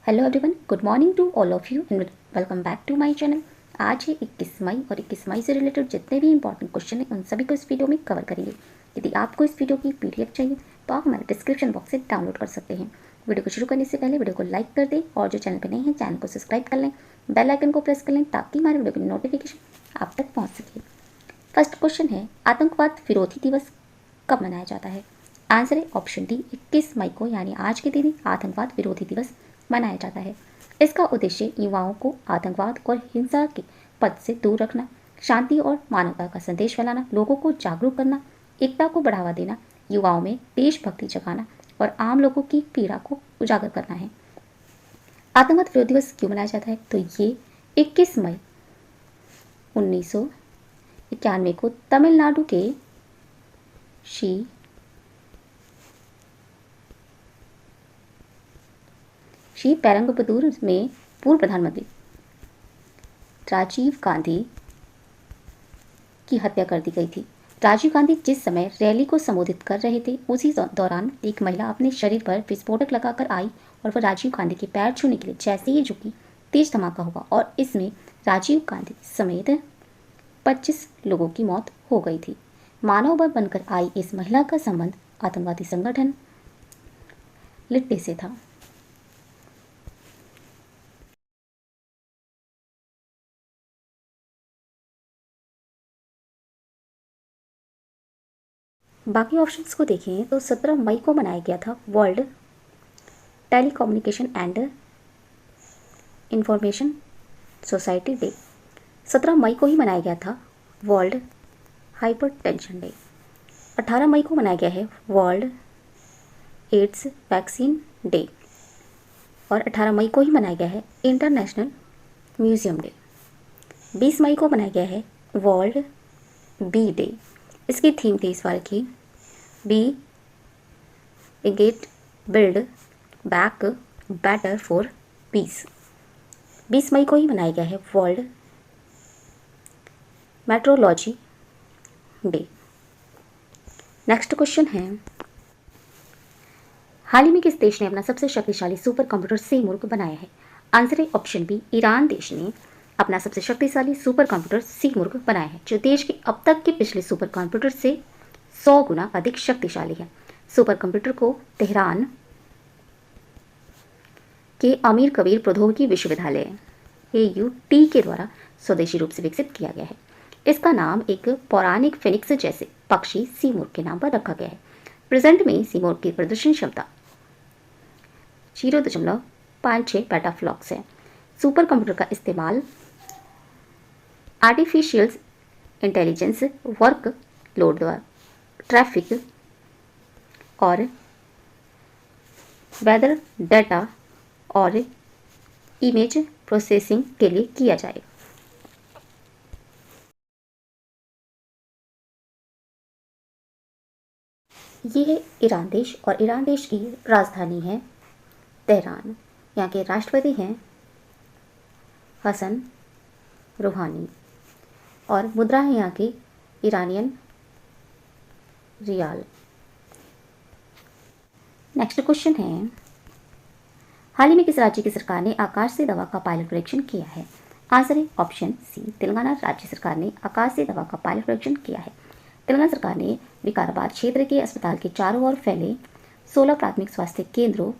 Hello everyone, good morning to all of you and welcome back to my channel. आज है 21 मई और 21 मई से related जितने भी इंपॉर्टेंट क्वेश्चन हैं उन सभी को इस वीडियो में कवर करेंगे। यदि आपको इस वीडियो की पीडीएफ चाहिए तो आप हमारे डिस्क्रिप्शन बॉक्स से डाउनलोड कर सकते हैं। वीडियो को शुरू करने से पहले वीडियो को लाइक कर दें और जो चैनल पर नहीं है चैनल को सब्सक्राइब कर लें, बेल आइकन को प्रेस कर लें ताकि हमारे वीडियो की नोटिफिकेशन आप तक पहुँच सके। फर्स्ट क्वेश्चन है, आतंकवाद विरोधी दिवस कब मनाया जाता है? आंसर है ऑप्शन डी, 21 मई को यानी आज के दिन ही आतंकवाद विरोधी दिवस मनाया जाता है। इसका उद्देश्य युवाओं को आतंकवाद और हिंसा के पद से दूर रखना, शांति और मानवता का संदेश फैलाना, लोगों को जागरूक करना, एकता को बढ़ावा देना, युवाओं में देशभक्ति जगाना और आम लोगों की पीड़ा को उजागर करना है। आतंकवाद विरोधी दिवस क्यों मनाया जाता है? तो ये 21 मई 1991 को तमिलनाडु के श्री पेरंगबदूर में पूर्व प्रधानमंत्री राजीव गांधी की हत्या कर दी गई थी। राजीव गांधी जिस समय रैली को संबोधित कर रहे थे उसी दौरान एक महिला अपने शरीर पर विस्फोटक लगाकर आई और वह राजीव गांधी के पैर छूने के लिए जैसे ही झुकी, तेज धमाका हुआ और इसमें राजीव गांधी समेत 25 लोगों की मौत हो गई थी। मानव बल बनकर आई इस महिला का संबंध आतंकवादी संगठन लिट्टे से था। बाकी ऑप्शंस को देखें तो 17 मई को मनाया गया था world telecommunication and information society day. 17 मई को ही मनाया गया था वर्ल्ड हाइपरटेंशन डे। 18 मई को मनाया गया है वर्ल्ड एड्स वैक्सीन डे और 18 मई को ही मनाया गया है इंटरनेशनल म्यूजियम डे। 20 मई को मनाया गया है वर्ल्ड बी डे। इसकी थीम थी इस बार की bee get build back better for peace. 20 मई को ही मनाया गया है world metrology day. Next question है, हाल ही में किस देश ने अपना सबसे शक्तिशाली सुपर कंप्यूटर सीमुर्ग बनाया है? आंसर है ऑप्शन बी, ईरान देश ने अपना सबसे शक्तिशाली सुपर कंप्यूटर सीमुर्ग बनाया है, जो देश के अब तक के पिछले सुपर कंप्यूटर से 100 गुना अधिक शक्तिशाली है। सुपर कंप्यूटर को तेहरान के अमीर कबीर प्रौद्योगिकी विश्वविद्यालय AUT के द्वारा स्वदेशी रूप से विकसित किया गया है। इसका नाम एक पौराणिक फिनिक्स जैसे पक्षी सीमुर्ग के नाम पर रखा गया है। प्रेजेंट में सीमुर्ग की प्रदर्शन क्षमता 0.56 पेटाफ्लॉप्स है। सुपर कंप्यूटर का इस्तेमाल आर्टिफिशियल इंटेलिजेंस, वर्क लोड द्वारा ट्रैफिक और वेदर डाटा और इमेज प्रोसेसिंग के लिए किया जाएगा। ये है ईरान देश और ईरान देश की राजधानी है तेहरान। यहाँ के राष्ट्रपति हैं हसन रूहानी और मुद्रा है यहाँ की ईरानियन रियाल। नेक्स्ट क्वेश्चन है, हाल ही में किस राज्य की सरकार ने आकाश से दवा का पायलट परीक्षण किया है? आंसर है ऑप्शन सी, तेलंगाना राज्य सरकार ने आकाश से दवा का पायलट परीक्षण किया है। तेलंगाना सरकार ने विकाराबाद क्षेत्र के अस्पताल के चारों ओर फैले 16 प्राथमिक स्वास्थ्य केंद्रों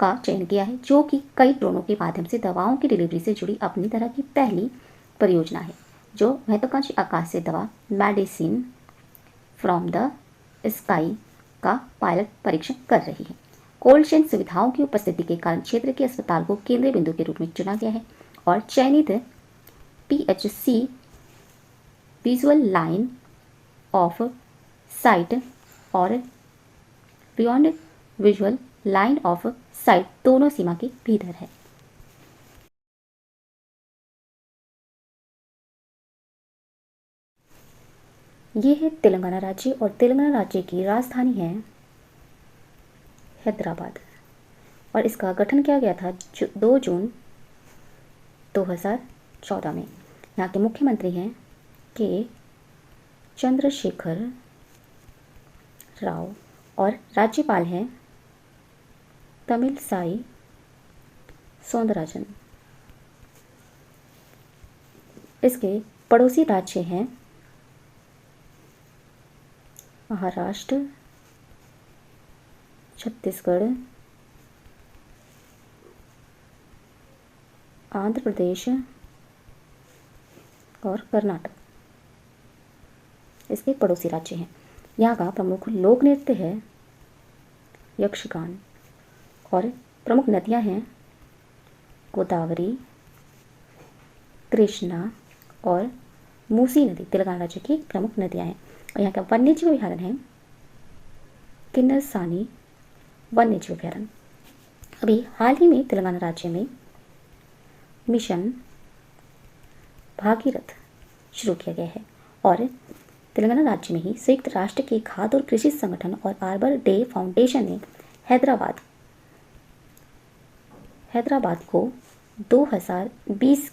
का चयन किया है, जो कि कई ड्रोनों के माध्यम से दवाओं की डिलीवरी से जुड़ी अपनी तरह की पहली परियोजना है, जो महत्वाकांक्षी आकाश से दवा मेडिसिन फ्रॉम द स्काई का पायलट परीक्षण कर रही है। कोल्ड चेन सुविधाओं की उपस्थिति के कारण क्षेत्र के अस्पताल को केंद्रीय बिंदु के रूप में चुना गया है और चयनित PHC visual line of sight और beyond visual line of sight दोनों सीमा के भीतर है। ये है तेलंगाना राज्य और तेलंगाना राज्य की राजधानी है हैदराबाद और इसका गठन किया गया था 2 जून 2014 में। यहाँ के मुख्यमंत्री हैं के चंद्रशेखर राव और राज्यपाल हैं तमिलसाई सौंदराजन। इसके पड़ोसी राज्य हैं महाराष्ट्र, छत्तीसगढ़, आंध्र प्रदेश और कर्नाटक। इसके पड़ोसी राज्य हैं। यहाँ का प्रमुख लोक नृत्य है यक्षगान और प्रमुख नदियाँ हैं गोदावरी, कृष्णा और मूसी नदी तेलंगाना राज्य की प्रमुख नदियाँ हैं। और यहाँ का वन्यजीव अभयारण्य है किन्नरसानी वन्यजीव अभयारण्य। अभी हाल ही में तेलंगाना राज्य में मिशन भागीरथ शुरू किया गया है और तेलंगाना राज्य में ही संयुक्त राष्ट्र के खाद्य और कृषि संगठन और आर्बर डे फाउंडेशन ने हैदराबाद को 2020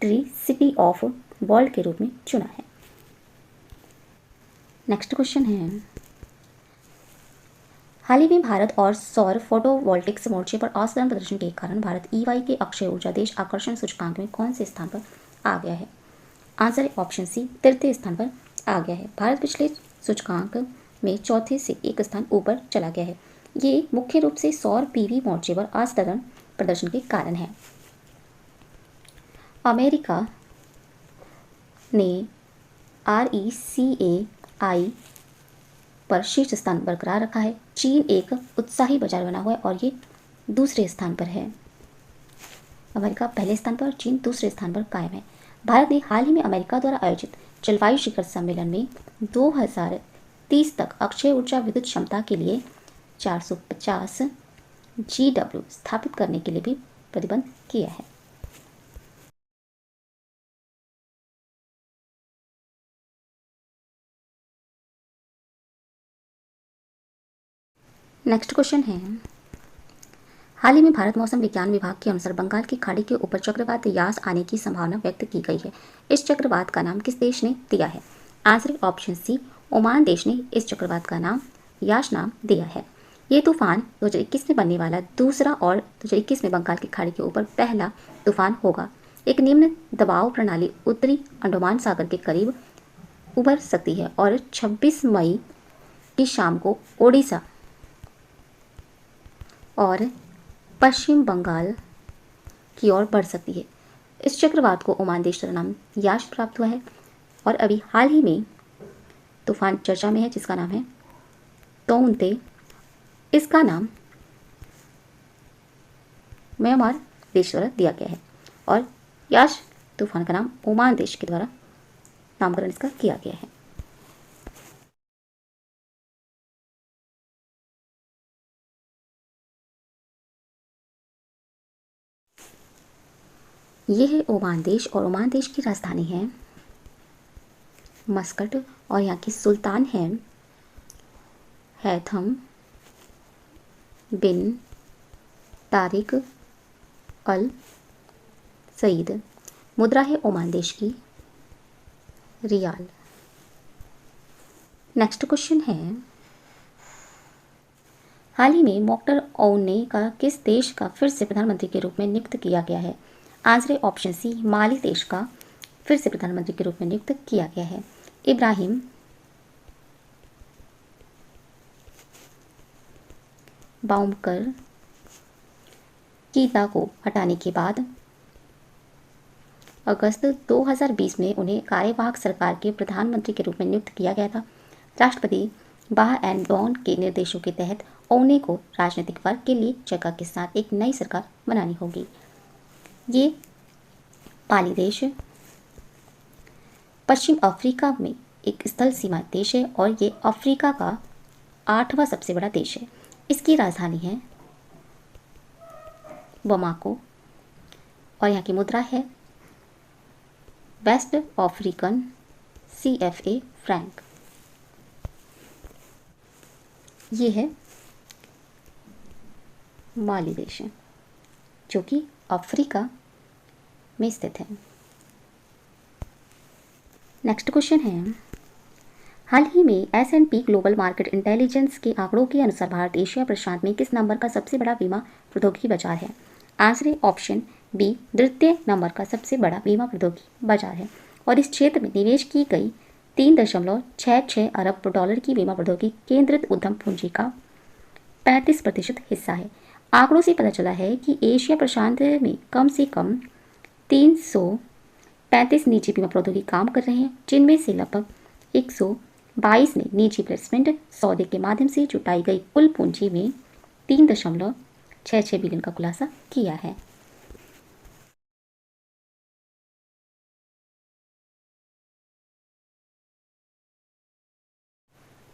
ट्री सिटी ऑफ वर्ल्ड के रूप में चुना है। नेक्स्ट क्वेश्चन है, हाल ही में भारत और सौर फोटोवोल्टिक्स मोर्चे पर असाधारण प्रदर्शन के कारण भारत EY के अक्षय ऊर्जा देश आकर्षण सूचकांक में कौन से स्थान पर आ गया है? आंसर है ऑप्शन सी, तृतीय स्थान पर आ गया है। भारत पिछले सूचकांक में चौथे से एक स्थान ऊपर चला गया है। ये मुख्य रूप से सौर PV मोर्चे पर असाधारण प्रदर्शन के कारण है। अमेरिका ने RECAI पर शीर्ष स्थान बरकरार रखा है। चीन एक उत्साही बाजार बना हुआ है और ये दूसरे स्थान पर है। अमेरिका पहले स्थान पर और चीन दूसरे स्थान पर कायम है। भारत ने हाल ही में अमेरिका द्वारा आयोजित जलवायु शिखर सम्मेलन में 2030 तक अक्षय ऊर्जा विद्युत क्षमता के लिए 450 GW स्थापित करने के लिए भी प्रतिबंध किया है। नेक्स्ट क्वेश्चन है, हाल ही में भारत मौसम विज्ञान विभाग के अनुसार बंगाल की खाड़ी के ऊपर चक्रवात यास आने की संभावना व्यक्त की गई है। इस चक्रवात का नाम किस देश ने दिया है? आंसर ऑप्शन सी, ओमान देश ने इस चक्रवात का नाम यास नाम दिया है। ये तूफान 2021 में बनने वाला दूसरा और 2021 में बंगाल की खाड़ी के ऊपर पहला तूफान होगा। एक निम्न दबाव प्रणाली उत्तरी अंडमान सागर के करीब उभर सकती है और 26 मई की शाम को ओडिशा और पश्चिम बंगाल की ओर बढ़ सकती है। इस चक्रवात को ओमान देश द्वारा नाम यास प्राप्त हुआ है और अभी हाल ही में तूफान चर्चा में है जिसका नाम है तोउते। इसका नाम म्यांमार देश द्वारा दिया गया है और यास तूफान का नाम ओमान देश के द्वारा नामकरण इसका किया गया है। ये है ओमान देश और ओमान देश की राजधानी है मस्कट और यहाँ की सुल्तान है हैथम बिन तारिक अल सईद। मुद्रा है ओमान देश की रियाल। नेक्स्ट क्वेश्चन है, हाल ही में मोख्तर ओउने का किस देश का फिर से प्रधानमंत्री के रूप में नियुक्त किया गया है? आंसर है ऑप्शन सी, माली देश का फिर से प्रधानमंत्री के रूप में नियुक्त किया गया है। इब्राहिम बाउमकर कीता को हटाने के बाद अगस्त 2020 में उन्हें कार्यवाहक सरकार के प्रधानमंत्री के रूप में नियुक्त किया गया था। राष्ट्रपति बाह एंड डॉन के निर्देशों के तहत ओने को राजनीतिक वर्ग के लिए जगह के साथ एक नई सरकार बनानी होगी। ये पाली देश पश्चिम अफ्रीका में एक स्थल सीमा देश है और ये अफ्रीका का 8वां सबसे बड़ा देश है। इसकी राजधानी है बमाको और यहाँ की मुद्रा है वेस्ट अफ्रीकन CFA फ्रैंक। ये है माली देश है जो कि अफ्रीका में स्थित है। नेक्स्ट क्वेश्चन है, हाल ही में S&P ग्लोबल मार्केट इंटेलिजेंस के आंकड़ों के अनुसार भारत एशिया प्रशांत में किस नंबर का सबसे बड़ा बीमा प्रौद्योगिकी बाजार है? आंसर है ऑप्शन बी, द्वितीय नंबर का सबसे बड़ा बीमा प्रौद्योगिकी बाजार है और इस क्षेत्र में निवेश की गई 3.66 अरब डॉलर की बीमा प्रौद्योगिकी केंद्रित उद्यम पूंजी का 35% हिस्सा है। आंकड़ों से पता चला है कि एशिया प्रशांत में कम से कम 335 निजी बीमा प्रौद्योगिकी काम कर रहे हैं, जिनमें से लगभग 122 ने निजी प्लेसमेंट सौदे के माध्यम से जुटाई गई कुल पूंजी में 3.66 बिलियन का खुलासा किया है।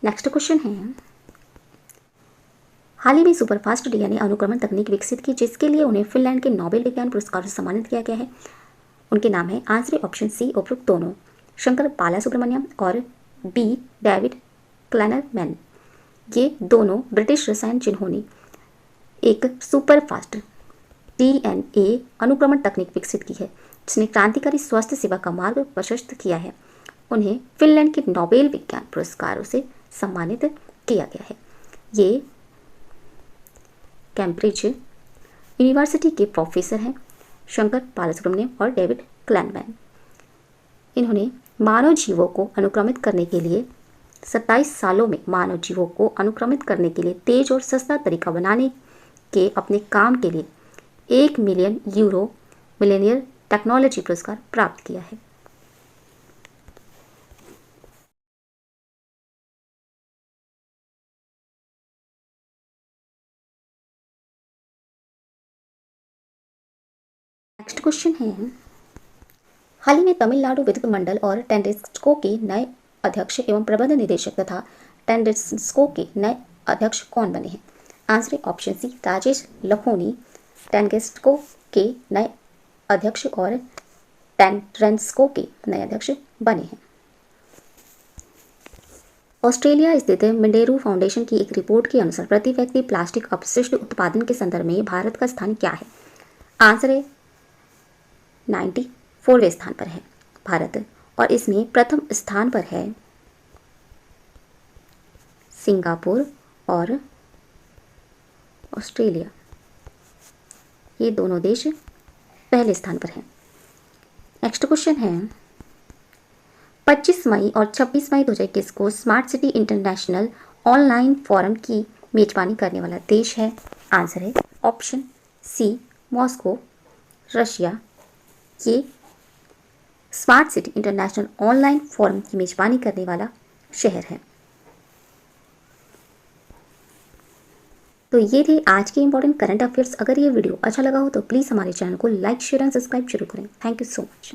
नेक्स्ट क्वेश्चन है, हाल ही में सुपरफास्ट डीएनए अनुक्रमण तकनीक विकसित की जिसके लिए उन्हें फिनलैंड के नोबेल विज्ञान पुरस्कार से सम्मानित किया गया है। उनके नाम है आंसर ऑप्शन सी उपरोक्त दोनों, शंकर बालासुब्रमण्यम और बी डेविड क्लैनरमैन। ये दोनों ब्रिटिश रसायन जिन्होंने एक सुपरफास्ट डीएनए अनुक्रमण तकनीक विकसित की है जिसने क्रांतिकारी स्वास्थ्य सेवा का मार्ग प्रशस्त किया है। उन्हें फिनलैंड के नोबेल विज्ञान पुरस्कारों से सम्मानित किया गया है। ये कैम्ब्रिज यूनिवर्सिटी के प्रोफेसर हैं शंकर बालासुब्रमण्यम और डेविड क्लैनमैन। इन्होंने मानव जीवों को अनुक्रमित करने के लिए 27 सालों में मानव जीवों को अनुक्रमित करने के लिए तेज और सस्ता तरीका बनाने के अपने काम के लिए 1 मिलियन यूरो मिलेनियर टेक्नोलॉजी पुरस्कार प्राप्त किया है। नेक्स्ट क्वेश्चन है, हाल ही में तमिलनाडु विद्युत मंडल और टेंडेस्को के नए अध्यक्ष एवं प्रबंध निदेशक तथा टेंडेस्को के नए अध्यक्ष कौन बने हैं? आंसर ऑप्शन सी राजेश लखोनी टेंडेस्को के नए अध्यक्ष और टेंडेस्को के नए अध्यक्ष बने हैं। ऑस्ट्रेलिया स्थित मिंडेरू फाउंडेशन की एक रिपोर्ट के अनुसार प्रति व्यक्ति प्लास्टिक अपशिष्ट उत्पादन के संदर्भ में भारत का स्थान क्या है? आंसर है 94वें स्थान पर है भारत, और इसमें प्रथम स्थान पर है सिंगापुर और ऑस्ट्रेलिया। ये दोनों देश पहले स्थान पर हैं। नेक्स्ट क्वेश्चन है, 25 मई और 26 मई 2021 को smart city international online forum की मेजबानी करने वाला देश है। आंसर है ऑप्शन सी मॉस्को, रशिया। ये smart city international online forum की मेजबानी करने वाला शहर है। तो ये थे आज के इंपॉर्टेंट करंट अफेयर्स। अगर ये वीडियो अच्छा लगा हो तो प्लीज़ हमारे चैनल को लाइक शेयर एंड सब्सक्राइब जरूर करें। Thank you so much.